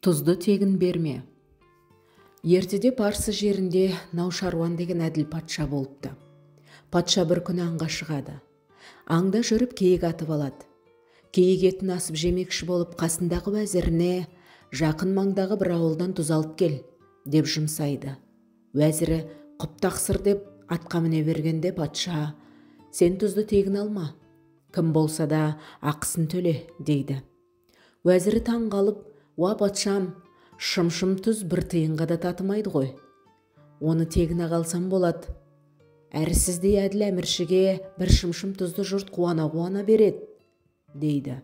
Тұзды тегін берме. Ертеде Парсы жерінде Наушаруан деген әділ патша болыпты. Патша бір күні аңға шығады. Аңда жүріп киік атып алады. Киік етін асып жемекші болып қасындағы уәзіріне жақын маңдағы бір ауылдан тұз алып кел деп жұмсайды. Уәзірі құп тақсыр деп атқа міне бергенде патша: сен тұзды тегін алма, кім болса да ақысын төле дейді. Уәзірі таң қалып: уа патшам, шым тұз бір тиынға да татымайды ғой. Оны тегін алсам болады. Әрі сіздей әділ әміршіге бір шым тұзды жұрт қуана береді дейді.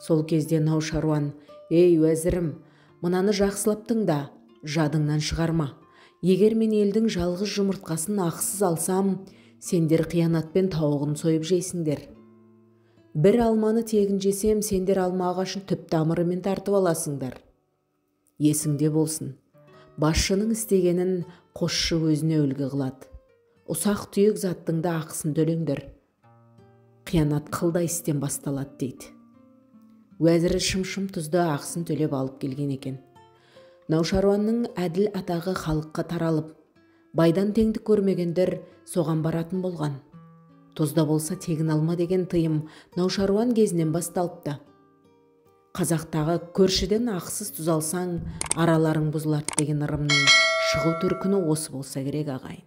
Сол кезде Наушаруан: ей уәзірім, мынаны жақсылап тыңда, жадыңнан шығарма. Егер мен елдің жалғыз жұмыртқасын ақысыз алсам, сендер қиянатпен тауығын сойып жейсіңдер. Бір алманы тегін жесем, сендер алма ағашын түп тамырымен тартып аласыңдар. Есіңде болсын, басшының істегенін қосшы өзіне үлгі қылады. Ұсақ түйек заттың да ақысын төлеңдер. Қиянат қылдай істен басталады дейді. Уәзірі шым тұзды ақысын төлеп алып келген екен. Наушаруанның әділ атағы халыққа таралып, байдан теңдік көрмегендер соған баратын болған. Тұзда болса тегін алма деген тыйым Наушаруан кезінен басталыпты. Қазақтағы көршіден ақысыз тұз алсаң, араларың бұзылады деген ырымның шығу төркіні осы болса керек ағайын.